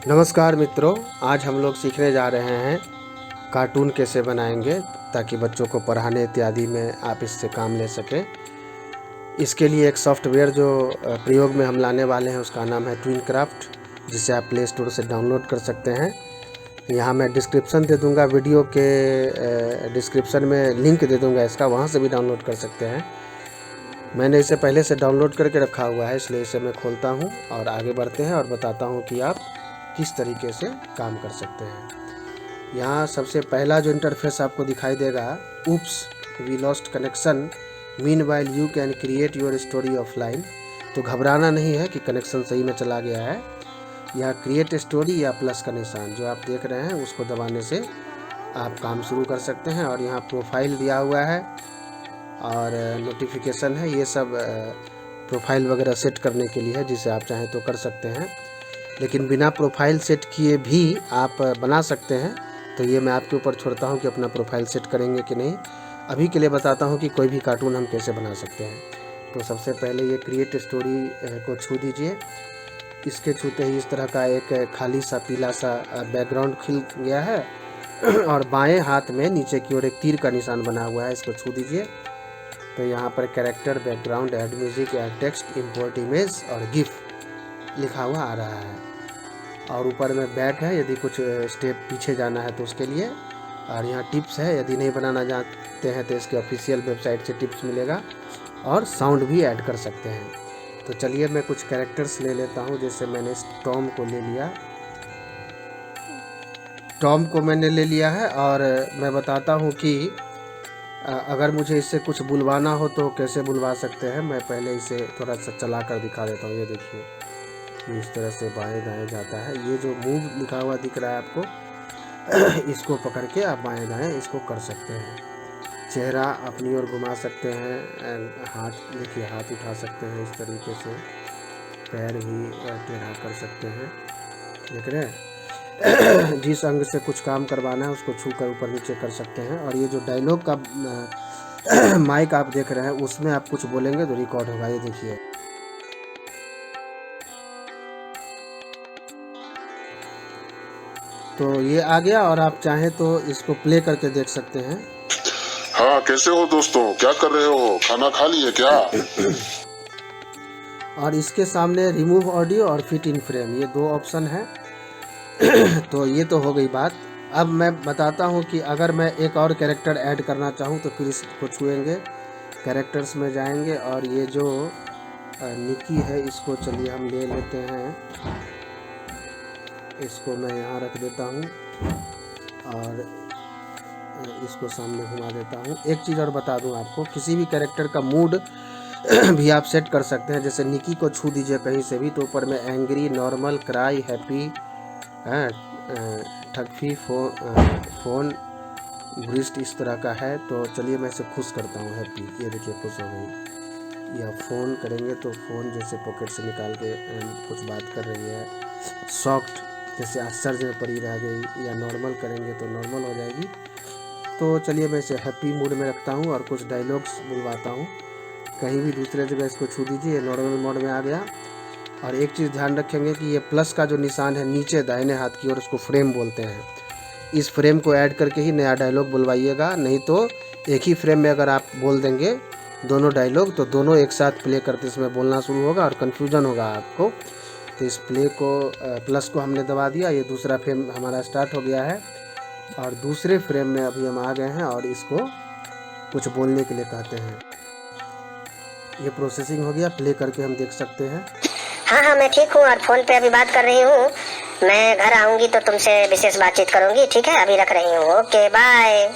नमस्कार मित्रों, आज हम लोग सीखने जा रहे हैं कार्टून कैसे बनाएंगे ताकि बच्चों को पढ़ाने इत्यादि में आप इससे काम ले सकें। इसके लिए एक सॉफ्टवेयर जो प्रयोग में हम लाने वाले हैं उसका नाम है ट्विनक्राफ्ट, जिसे आप प्ले स्टोर से डाउनलोड कर सकते हैं। यहाँ मैं डिस्क्रिप्शन दे दूँगा, वीडियो के डिस्क्रिप्शन में लिंक दे दूँगा इसका, वहाँ से भी डाउनलोड कर सकते हैं। मैंने इसे पहले से डाउनलोड करके रखा हुआ है, इसलिए इसे मैं खोलता हूँ और आगे बढ़ते हैं और बताता हूँ कि आप किस तरीके से काम कर सकते हैं। यहाँ सबसे पहला जो इंटरफेस आपको दिखाई देगा, oops we lost connection, meanwhile you can create your story offline. तो घबराना नहीं है कि कनेक्शन सही में चला गया है। यह क्रिएट स्टोरी या प्लस का निशान जो आप देख रहे हैं उसको दबाने से आप काम शुरू कर सकते हैं। और यहाँ प्रोफाइल दिया हुआ है और नोटिफिकेशन है, ये सब प्रोफाइल वगैरह सेट करने के लिए है, जिसे आप चाहें तो कर सकते हैं। लेकिन बिना प्रोफाइल सेट किए भी आप बना सकते हैं, तो ये मैं आपके ऊपर छोड़ता हूँ कि अपना प्रोफाइल सेट करेंगे कि नहीं। अभी के लिए बताता हूँ कि कोई भी कार्टून हम कैसे बना सकते हैं। तो सबसे पहले ये क्रिएट स्टोरी को छू दीजिए। इसके छूते ही इस तरह का एक खाली सा पीला सा बैकग्राउंड खिल गया है और बाएं हाथ में नीचे की ओर एक तीर का निशान बना हुआ है, इसको छू दीजिए। तो यहाँ पर character, background, add music, add text, import image और गिफ लिखा हुआ आ रहा है। और ऊपर में बैक है, यदि कुछ स्टेप पीछे जाना है तो उसके लिए। और यहाँ टिप्स है, यदि नहीं बनाना जानते हैं तो इसके ऑफिशियल वेबसाइट से टिप्स मिलेगा। और साउंड भी ऐड कर सकते हैं। तो चलिए मैं कुछ कैरेक्टर्स ले लेता हूँ। जैसे मैंने टॉम को ले लिया, टॉम को मैंने ले लिया है। और मैं बताता हूँ कि अगर मुझे इससे कुछ बुलवाना हो तो कैसे बुलवा सकते हैं। मैं पहले इसे थोड़ा सा चला कर दिखा देता हूँ। ये देखिए, इस तरह से बाएं दाएं जाता है। ये जो मूव लिखा हुआ दिख रहा है आपको, इसको पकड़ के आप बाएं दाएं इसको कर सकते हैं। चेहरा अपनी ओर घुमा सकते हैं, हाथ देखिए, हाथ उठा सकते हैं इस तरीके से, पैर भी टेढ़ा कर सकते हैं, देख रहे हैं। जिस अंग से कुछ काम करवाना है उसको छू कर ऊपर नीचे कर सकते हैं। और ये जो डायलॉग का माइक आप देख रहे हैं, उसमें आप कुछ बोलेंगे तो रिकॉर्ड होगा। ये देखिए, तो ये आ गया। और आप चाहें तो इसको प्ले करके देख सकते हैं। हाँ, कैसे हो दोस्तों, क्या कर रहे हो, खाना खा लिए क्या? और इसके सामने रिमूव ऑडियो और फिट इन फ्रेम, ये दो ऑप्शन है। तो ये तो हो गई बात। अब मैं बताता हूँ कि अगर मैं एक और कैरेक्टर ऐड करना चाहूँ तो फिर इसको छुएंगे, कैरेक्टर्स में जाएंगे और ये जो निकी है इसको चलिए हम ले लेते हैं। इसको मैं यहाँ रख देता हूँ और इसको सामने घुमा देता हूँ। एक चीज़ और बता दूँ आपको, किसी भी कैरेक्टर का मूड भी आप सेट कर सकते हैं। जैसे निकी को छू दीजिए कहीं से भी, तो ऊपर में एंग्री, नॉर्मल, क्राई, हैप्पी, ठग्फी, फोन, ब्रिस्ट इस तरह का है। तो चलिए मैं इसे खुश करता हूँ, हैप्पी। ये देखिए, खुश हो गई। या फ़ोन करेंगे तो फ़ोन जैसे पॉकेट से निकाल के कुछ बात कर रही है। सॉफ्ट जैसे आश्चर्य में पड़ी रह गई। या नॉर्मल करेंगे तो नॉर्मल हो जाएगी। तो चलिए मैं इसे हैप्पी मूड में रखता हूँ और कुछ डायलॉग्स बुलवाता हूँ। कहीं भी दूसरे जगह इसको छू दीजिए, नॉर्मल मोड में आ गया। और एक चीज़ ध्यान रखेंगे कि ये प्लस का जो निशान है नीचे दाहिने हाथ की ओर, उसको फ्रेम बोलते हैं। इस फ्रेम को ऐड करके ही नया डायलॉग बुलवाइएगा, नहीं तो एक ही फ्रेम में अगर आप बोल देंगे दोनों डायलॉग तो दोनों एक साथ प्ले करते समय बोलना शुरू होगा और कन्फ्यूजन होगा आपको। तो इस प्ले को प्लस को हमने दबा दिया, ये दूसरा फ्रेम हमारा स्टार्ट हो गया है। और दूसरे फ्रेम में अभी हम आ गए हैं और इसको कुछ बोलने के लिए कहते हैं। ये प्रोसेसिंग हो गया, प्ले करके हम देख सकते हैं। हाँ, मैं ठीक हूँ और फोन पे अभी बात कर रही हूँ। मैं घर आऊंगी तो तुमसे विशेष बातचीत करूंगी, ठीक है? अभी रख रही हूँ, ओके बाय।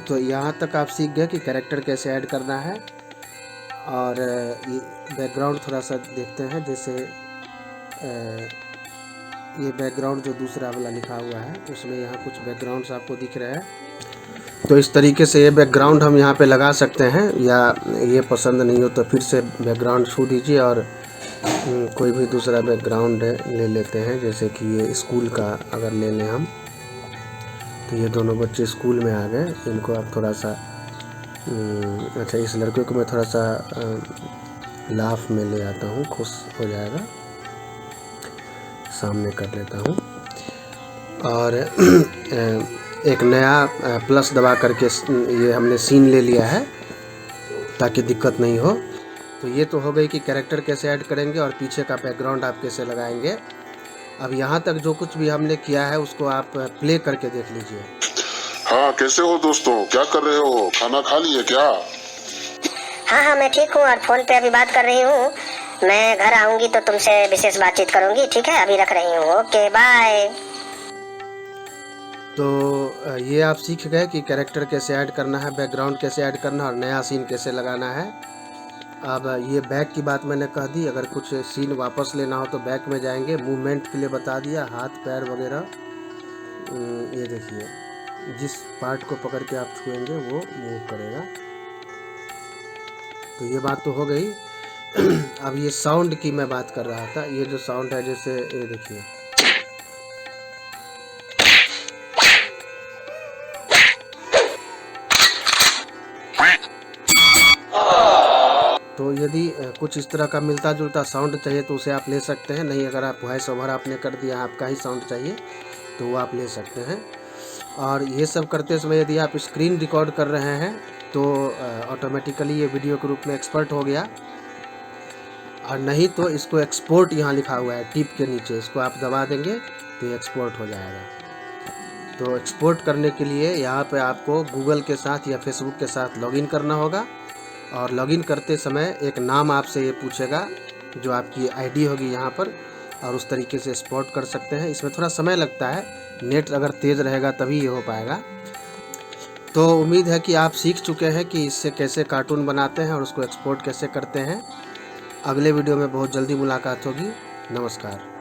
तो यहाँ तक आप सीख गए कि कैरेक्टर कैसे ऐड करना है। और ये बैकग्राउंड थोड़ा सा देखते हैं। जैसे ये बैकग्राउंड जो दूसरा वाला लिखा हुआ है उसमें यहाँ कुछ बैकग्राउंड्स आपको दिख रहे हैं। तो इस तरीके से ये बैकग्राउंड हम यहाँ पे लगा सकते हैं। या ये पसंद नहीं हो तो फिर से बैकग्राउंड छू दीजिए और कोई भी दूसरा बैकग्राउंड ले लेते हैं। जैसे कि ये स्कूल का अगर ले लें हम, तो ये दोनों बच्चे स्कूल में आ गए। इनको आप थोड़ा सा अच्छा, इस लड़के को मैं थोड़ा सा लाफ में ले आता हूँ, खुश हो जाएगा। सामने कर लेता हूँ और एक नया प्लस दबा करके ये हमने सीन ले लिया है ताकि दिक्कत नहीं हो। तो ये तो हो गई कि कैरेक्टर कैसे ऐड करेंगे और पीछे का बैकग्राउंड आप कैसे लगाएंगे। अब यहाँ तक जो कुछ भी हमने किया है उसको आप प्ले करके देख लीजिए। हाँ कैसे हो दोस्तों, क्या कर रहे हो, खाना खा लिए क्या? हाँ मैं ठीक हूँ और फोन पे अभी बात कर रही हूँ। मैं घर आऊंगी तो तुमसे विशेष बातचीत करूंगी, ठीक है? अभी रख रही हूँ, ओके बाय। तो ये आप सीख गए कि कैरेक्टर कैसे ऐड करना है, बैकग्राउंड कैसे ऐड करना है और नया सीन कैसे लगाना है। अब ये बैक की बात मैंने कह दी, अगर कुछ सीन वापस लेना हो तो बैक में जाएंगे। मूवमेंट के लिए बता दिया, हाथ पैर वगैरह। ये देखिए जिस पार्ट को पकड़ के आप छुएंगे वो मूव करेगा। तो ये बात तो हो गई। अब ये साउंड की मैं बात कर रहा था। ये जो साउंड है, जैसे ये देखिए, तो यदि कुछ इस तरह का मिलता जुलता साउंड चाहिए तो उसे आप ले सकते हैं। नहीं, अगर आप वॉइस ओवर आपने कर दिया, आपका ही साउंड चाहिए तो वो आप ले सकते हैं। और ये सब करते समय यदि आप स्क्रीन रिकॉर्ड कर रहे हैं तो ऑटोमेटिकली ये वीडियो के रूप में एक्सपर्ट हो गया। और नहीं तो इसको एक्सपोर्ट यहाँ लिखा हुआ है टिप के नीचे, इसको आप दबा देंगे तो ये एक्सपोर्ट हो जाएगा। तो एक्सपोर्ट करने के लिए यहाँ पे आपको गूगल के साथ या फेसबुक के साथ लॉगिन करना होगा। और लॉगिन करते समय एक नाम आपसे ये पूछेगा, जो आपकी आईडी होगी यहाँ पर, और उस तरीके से एक्सपोर्ट कर सकते हैं। इसमें थोड़ा समय लगता है, नेट अगर तेज़ रहेगा तभी ये हो पाएगा। तो उम्मीद है कि आप सीख चुके हैं कि इससे कैसे कार्टून बनाते हैं और उसको एक्सपोर्ट कैसे करते हैं। अगले वीडियो में बहुत जल्दी मुलाकात होगी। नमस्कार।